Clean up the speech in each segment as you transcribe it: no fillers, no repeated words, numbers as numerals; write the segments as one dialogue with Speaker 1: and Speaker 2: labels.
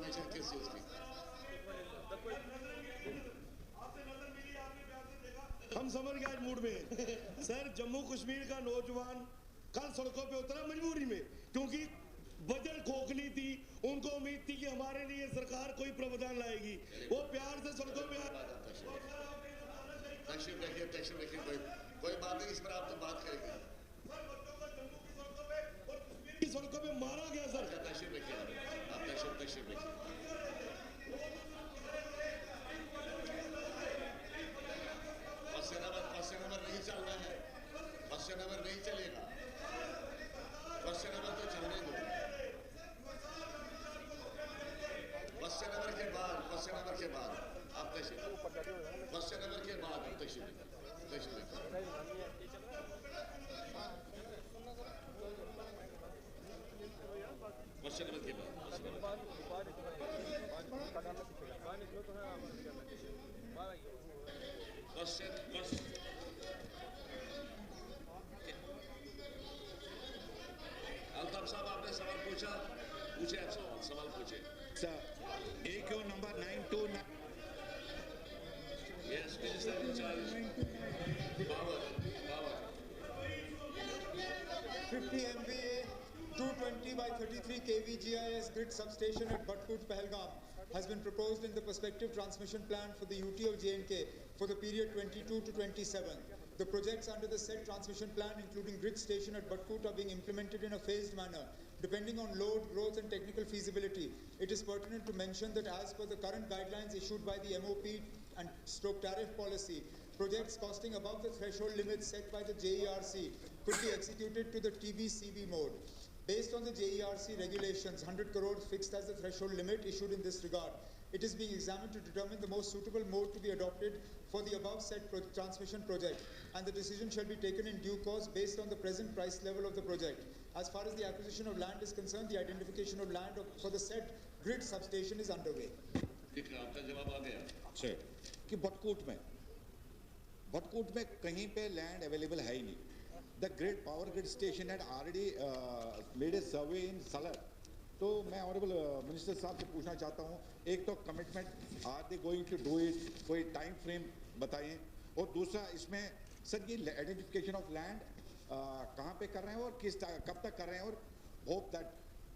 Speaker 1: Information किस चीज की?
Speaker 2: हम समझ गए मूड में। सर जम्मू कश्मीर का नौजवान कल सड़कों पे उतरा मजबूरी में, क्योंकि बजट खोखली थी। उनको उम्मीद थी कि हमारे लिए सरकार कोई प्रावधान लाएगी, वो प्यार से सड़कों पे
Speaker 1: तशरीफ रखिए, कोई बात नहीं, इस पर आप तो बात करेंगे।
Speaker 2: सड़कों पे मारा गया सर।
Speaker 1: तशरीफ रखिए, आप तशरीफ रखिए। क्वेश्चन नंबर नहीं चल रहा है, क्वेश्चन नंबर नहीं चलेगा, क्वेश्चन नंबर तो चलने दो। क्वेश्चन नंबर के बाद आप क्वेश्चन नंबर के बाद आप तशरीफ क्वेश्चन नंबर के बाद अल्ताफ साहब आपने सवाल पूछा, पूछे आप सवाल पूछे।
Speaker 3: Sir AQ number 929.
Speaker 1: Yes, Minister in charge. Power.
Speaker 4: 50 MVA 220 by 33 kV GIS grid substation at Bhatkut, Pahalgam has been proposed in the prospective transmission plan for the UT of J&K for the period 22 to 27. The projects under the said transmission plan, including grid station at Bhatkut, are being implemented in a phased manner, depending on load, growth and technical feasibility. It is pertinent to mention that as per the current guidelines issued by the MOP and stroke tariff policy, projects costing above the threshold limits set by the JERC could be executed to the TBCB mode. Based on the JERC regulations, 100 crore fixed as the threshold limit issued in this regard. It is being examined to determine the most suitable mode to be adopted for the above said transmission project, and the decision shall be taken in due course based on the present price level of the project. As far as the acquisition of land is concerned, the identification of land for the said grid substation is underway.
Speaker 1: आपका जवाब आ गया
Speaker 3: sir कि भटकूट में कहीं पे land available है ही नहीं. The grid power grid station had already made a survey in सलर. तो मैं ऑनरेबल मिनिस्टर साहब से पूछना चाहता हूँ, एक तो commitment are they going to do it, कोई टाइम फ्रेम बताएं, और दूसरा इसमें सर ये आइडेंटिफिकेशन ऑफ लैंड कहाँ पे कर रहे हैं और कब तक कर रहे हैं, और hope that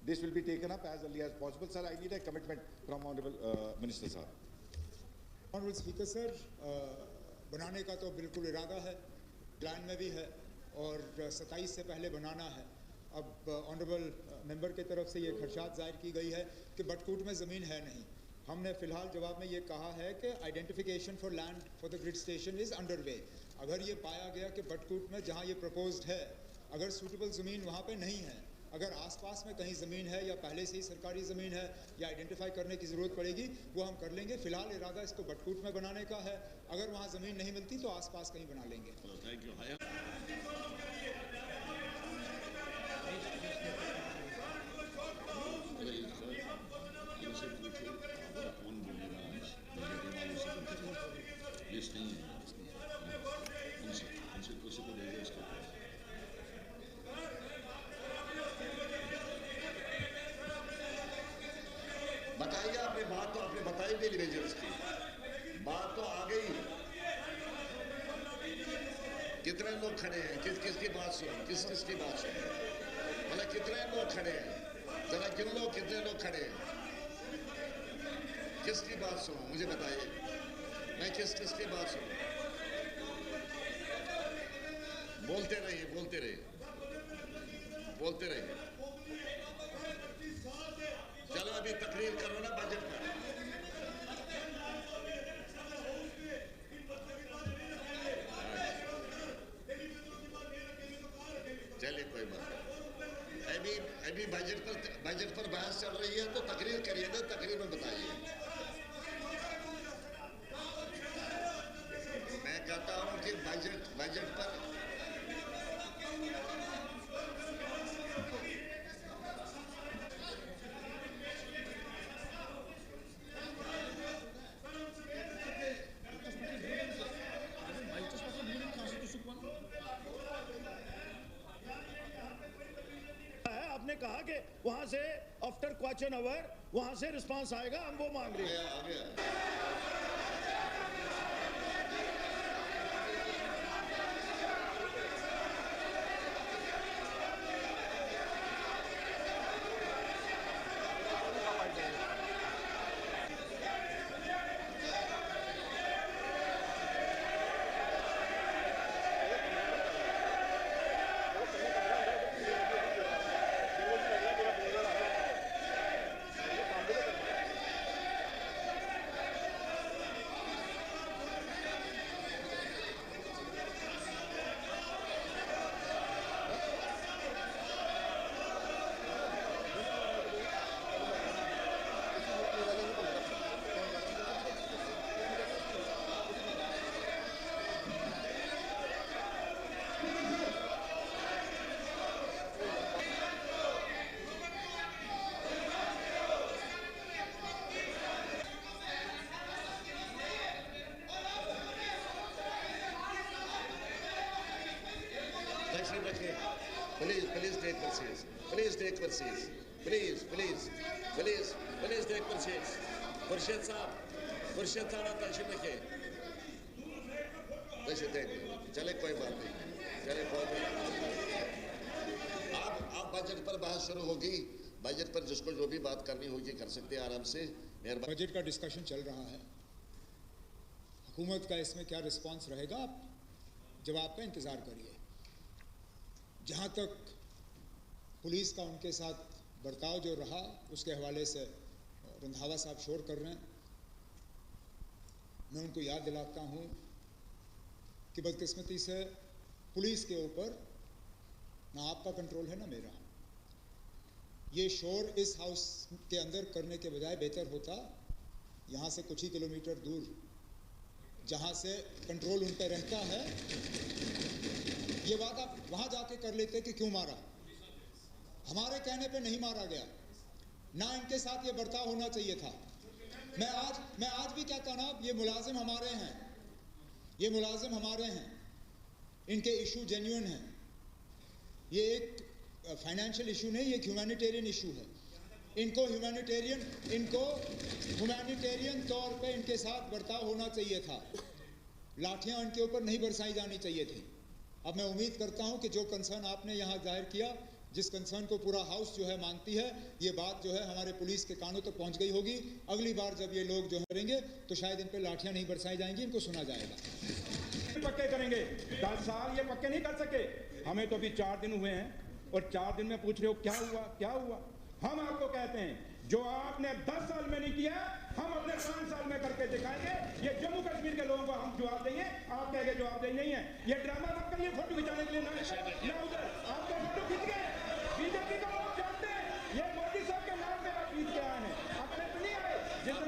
Speaker 3: this will be taken up as early as possible. Sir I need a commitment from honourable minister saheb.
Speaker 4: Honourable speaker sir, बनाने का तो बिल्कुल इरादा है, प्लान में भी है और 27 से पहले बनाना है. अब ऑनरेबल मेंबर की तरफ से ये खदशात जाहिर की गई है कि बटकूट में ज़मीन है नहीं. हमने फ़िलहाल जवाब में ये कहा है कि identification for land for the grid station is under way. अगर ये पाया गया कि बटकूट में जहाँ ये प्रपोज्ड है, अगर सूटेबल ज़मीन वहाँ पे नहीं है, अगर आसपास में कहीं ज़मीन है या पहले से ही सरकारी ज़मीन है या आइडेंटिफाई करने की ज़रूरत पड़ेगी, वो हम कर लेंगे. फ़िलहाल इरादा इसको बटकूट में बनाने का है. अगर वहाँ ज़मीन नहीं मिलती तो आसपास कहीं बना लेंगे.
Speaker 1: Thank you. बताइए, आपने बात तो आपने बताई डेली वेजेस की बात तो आ गई. कितने लोग खड़े हैं, किस की बात सुन, किस की बात सुन, मतलब कितने लोग खड़े हैं, जरा गिन लो कितने लोग खड़े हैं, किसकी बात सुनो मुझे बताइए. मैं किसकी बात सुनूं? बोलते रहिए. चलो अभी तकरीर करो ना बजट पर. चलिए कोई बात नहीं. अभी बजट पर बहस चल रही है तो तकरीर करिए ना, तकरीर में बताइए. मैं कहता हूं कि बजट पर
Speaker 2: कहा कि वहां से आफ्टर
Speaker 5: निर्वाचन अवर वहां से रिस्पांस आएगा, हम वो मांग रहे हैं।
Speaker 1: आ गया। Please take proceeds. Please take proceeds. Please take proceeds. Khurshid साहब तशरीफ रखिए। चले कोई बात नहीं, चले कोई बात नहीं। अब बजट पर बात शुरू होगी। बजट पर जिसको जो भी बात करनी होगी कर सकते हैं आराम से।
Speaker 4: बजट का डिस्कशन चल रहा है, हुकूमत का इसमें क्या रिस्पांस रहेगा, आप जवाब का इंतजार करिए। जहाँ तक पुलिस का उनके साथ बर्ताव जो रहा उसके हवाले से रंधावा साहब शोर कर रहे हैं, मैं उनको याद दिलाता हूँ कि बदकिस्मती से पुलिस के ऊपर ना आपका कंट्रोल है ना मेरा। ये शोर इस हाउस के अंदर करने के बजाय बेहतर होता यहाँ से कुछ ही किलोमीटर दूर जहाँ से कंट्रोल उन पर रहता है, ये बात आप वहाँ जाके कर लेते कि क्यों मारा। हमारे कहने पे नहीं मारा गया, ना इनके साथ ये बर्ताव होना चाहिए था। मैं आज भी कहता ना, ये मुलाजिम हमारे हैं, ये मुलाजिम हमारे हैं, इनके इशू जेन्युइन हैं। ये एक फाइनेंशियल इशू नहीं, ये एक ह्यूमैनिटेरियन इशू है। इनको ह्यूमैनिटेरियन तौर पे इनके साथ बर्ताव होना चाहिए था, लाठियां इनके ऊपर नहीं बरसाई जानी चाहिए थी। अब मैं उम्मीद करता हूं कि जो कंसर्न आपने यहाँ जाहिर किया, जिस कंसर्न को पूरा हाउस जो है मानती है, ये बात जो है हमारे पुलिस के कानों तक पहुंच गई होगी। अगली बार जब ये लोग जो करेंगे तो शायद इन पे लाठियां नहीं बरसाई जाएंगी, इनको सुना जाएगा।
Speaker 6: पक्के करेंगे, 10 साल ये पक्के नहीं कर सके। हमें तो अभी 4 दिन हुए हैं और 4 दिन में पूछ रहे हो क्या हुआ। हम आपको कहते हैं जो आपने 10 साल में नहीं किया, हम अपने 5 साल में करके दिखाएंगे। ये जम्मू कश्मीर के लोगों को हम जवाब देंगे, आप कहेंगे जवाब देंगे नहीं है। ये ड्रामा मत करिए फोटो खिंचाने के लिए ना उधर आपके फोटो खींच गए। बीजेपी को लोग जानते हैं, ये मोदी साहब के नाम पे आप खींच के आए हैं, अपने तो नहीं आए। जितने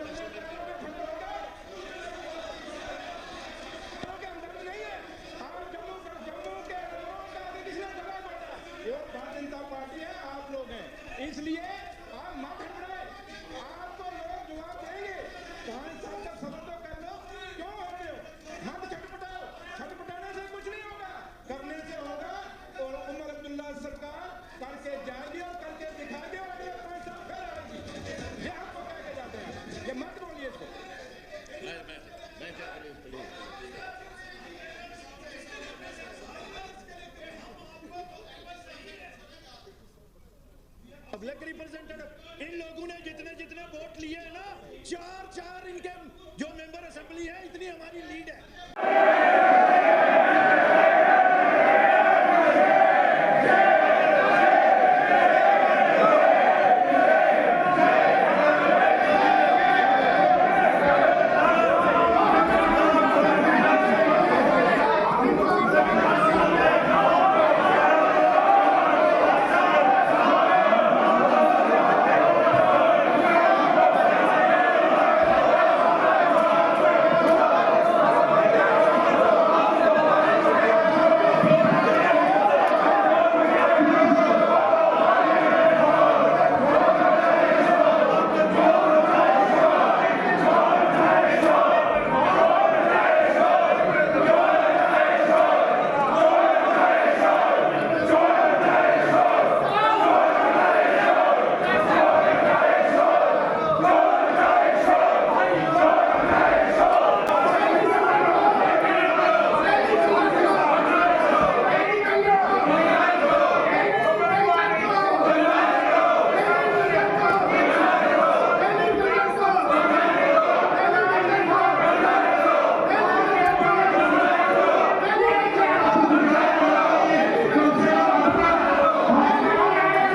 Speaker 6: के अंदर नहीं है, आप जम्मू के लोगों का आगे किसने जवाब देना? वो भारतीय जनता पार्टी है, आप लोग हैं, इसलिए आप मत हटवाए, आपको लोग जवाब देंगे। 5 साल का सबर तो कर लो, क्यों हो रहे हो? मत छटपटाओ, छटपटाने से कुछ नहीं होगा, करने से होगा। और उमर अब्दुल्ला सरकार करके जाएगी और करके दिखाएगी और अगले 5 साल फिर आएगी। ये आपको कह के जाते हैं, ये मत बोलिए इसको।
Speaker 5: पब्लिक रिप्रेजेंटेटिव, इन लोगों ने जितने वोट लिए हैं ना, 4 इनके जो मेंबर असेंबली है, इतनी हमारी लीड है।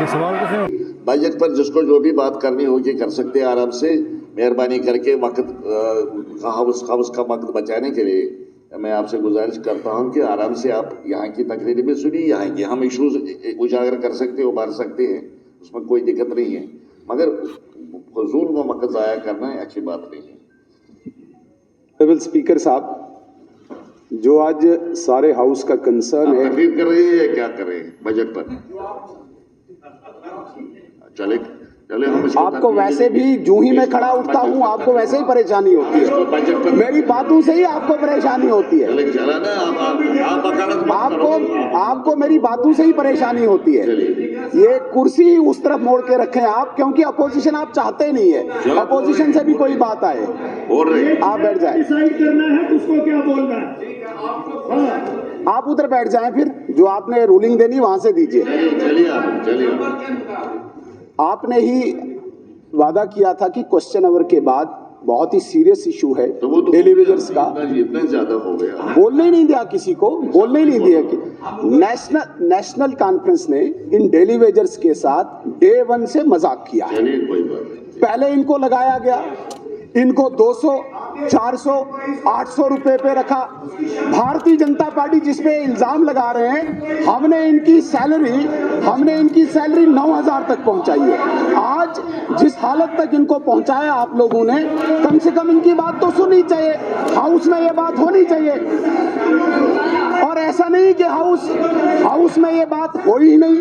Speaker 7: सवाल किसने
Speaker 1: बजट पर जिसको जो भी बात करनी होगी कर सकते हैं आराम से। मेहरबानी करके हाउस का वक्त बचाने के लिए मैं आपसे गुजारिश करता हूं कि आराम से आप यहाँ की तकरीर भी सुनिए। यहाँ की हम इश्यूज उजागर कर सकते हैं, उभार सकते हैं, उसमें कोई दिक्कत नहीं है, मगर फजूल वो वक्त ज़ाया करना है अच्छी बात नहीं है।
Speaker 8: स्पीकर साहब, जो आज सारे हाउस का कंसर्न है,
Speaker 1: तकरीर कर रहे हैं या क्या कर रहे हैं बजट पर? चले हम
Speaker 8: आपको वैसे भी जो ही मैं खड़ा उठता हूँ आपको वैसे ही परेशानी होती है, मेरी बातों से ही आपको परेशानी होती है, आपको मेरी बातों से ही परेशानी होती है। ये कुर्सी उस तरफ मोड़ के रखें आप, क्योंकि अपोजिशन आप चाहते नहीं है, अपोजिशन से भी कोई बात आए आप बैठ जाए,
Speaker 5: डिसाइड करना है किसको क्या बोलना है।
Speaker 8: आप उधर बैठ जाएं, फिर जो आपने रूलिंग देनी वहां से दीजिए। आपने ही वादा किया था कि क्वेश्चन आवर के बाद बहुत ही सीरियस इशू है डेली वेजर्स का,
Speaker 1: इतना ज्यादा हो गया,
Speaker 8: बोलने ही नहीं दिया किसी को, बोलने ही नहीं दिया कि नेशनल कॉन्फ्रेंस ने इन डेली वेजर्स के साथ डे 1 से मजाक किया है। पहले इनको लगाया गया, इनको 200, 400, 800 रुपए पे रखा। भारतीय जनता पार्टी जिस पे इल्जाम लगा रहे हैं, हमने इनकी सैलरी 9,000 तक पहुंचाई है। आज जिस हालत तक इनको पहुंचाया आप लोगों ने, कम से कम इनकी बात तो सुननी चाहिए, हाउस में ये बात होनी चाहिए। और ऐसा नहीं कि हाउस में ये बात हो ही नहीं,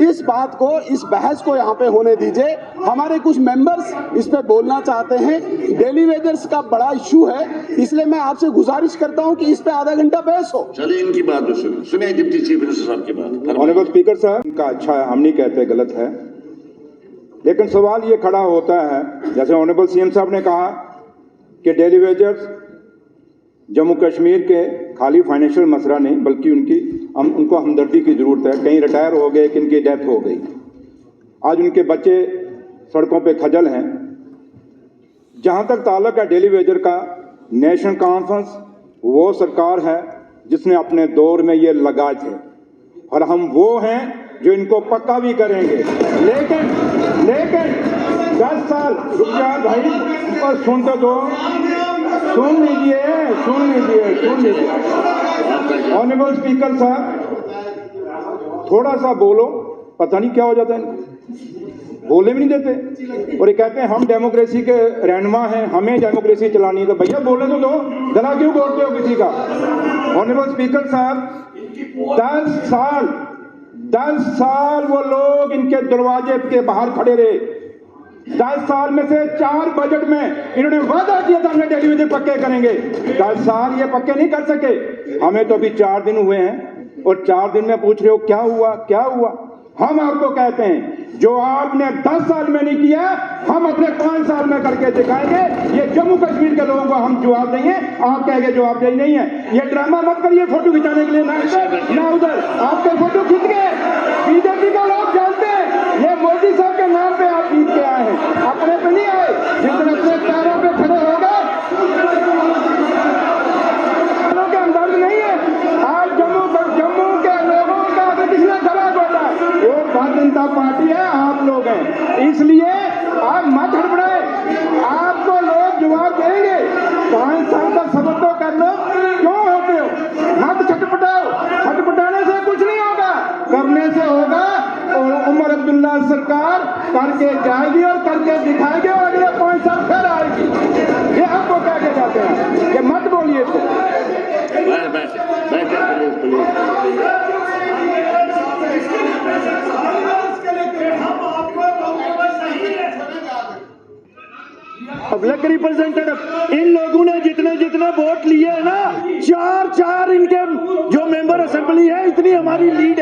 Speaker 8: इस बात को, इस बहस को यहाँ पे होने दीजिए। हमारे कुछ मेंबर्स इस पे बोलना चाहते हैं, डेली वेजर्स का बड़ा इशू है, इसलिए मैं आपसे गुजारिश करता हूं कि इस पे आधा घंटा बहस हो।
Speaker 1: चलिए इनकी बात तो सुनिए डिप्टी चीफ मिनिस्टर साहब की बात।
Speaker 6: ऑनरेबल स्पीकर साहब, इनका अच्छा है, हम नहीं कहते गलत है, लेकिन सवाल ये खड़ा होता है, जैसे ऑनरेबल सीएम साहब ने कहा कि डेली वेजर्स जम्मू कश्मीर के खाली फाइनेंशियल मसला नहीं, बल्कि उनको हमदर्दी की ज़रूरत है। कहीं रिटायर हो गए, किन की डेथ हो गई, आज उनके बच्चे सड़कों पे खजल हैं। जहाँ तक ताल्लुक है डेली वेजर का, नेशनल कॉन्फ्रेंस वो सरकार है जिसने अपने दौर में ये लगाए थे, और हम वो हैं जो इनको पक्का भी करेंगे। लेकिन 10 साल रुक जाओ भाई, पर सुन तो दो, सुन लीजिए। ऑनरेबल स्पीकर साहब, थोड़ा सा बोलो, पता नहीं क्या हो जाता है इनको, बोलने भी नहीं देते, और ये कहते हैं हम डेमोक्रेसी के रहनुमा हैं, हमें डेमोक्रेसी चलानी है। तो भैया बोलने तो दो, जरा क्यों बोलते हो किसी का। ऑनरेबल स्पीकर साहब, 10 साल वो लोग इनके दरवाजे के बाहर खड़े रहे। 10 साल में से 4 बजट में इन्होंने वादा किया था हमने डेली वेजर पक्के करेंगे। 10 साल ये पक्के नहीं कर सके। हमें तो अभी 4 दिन हुए हैं, और 4 दिन में पूछ रहे हो क्या हुआ। हम आपको कहते हैं, जो आपने 10 साल में नहीं किया, हम अपने 5 साल में करके दिखाएंगे। ये जम्मू कश्मीर के लोगों को हम जवाब देंगे, आप कहेंगे जवाबदेही नहीं है। ये ड्रामा मत करिए फोटो खिंचाने के लिए, ना उधर आपके फोटो खींच गए। बीजेपी का लोग जानते हैं, ये मोदी साहब के नाम पे आप जीत के आए हैं, अपने पे नहीं आए। जिस दिन अपने पैरों पे खड़े हो गए, के अंदर नहीं है। आज जम्मू के लोगों का अगर किसी ने गला बोला, वो भारतीय जनता पार्टी है, आप लोग हैं, इसलिए आप मत हड़बड़ाए, आपको लोग जवाब देंगे। 5 साल का सब्र तो कर लो, क्यों होते हो, मत छटपटाओ। छटपटाने से कुछ नहीं होगा, करने से होगा। और उमर अब्दुल्ला सरकार करके जाएगी और करके दिखाएगी, और अगले 5 साल फिर आएगी। ये आपको कह के जाते हैं, ये मत बोलिए इसको।
Speaker 5: पब्लिक रिप्रेजेंटेटिव, इन लोगों ने जितने वोट लिए हैं ना, 4 इनके जो मेंबर असेंबली है, इतनी हमारी लीड है।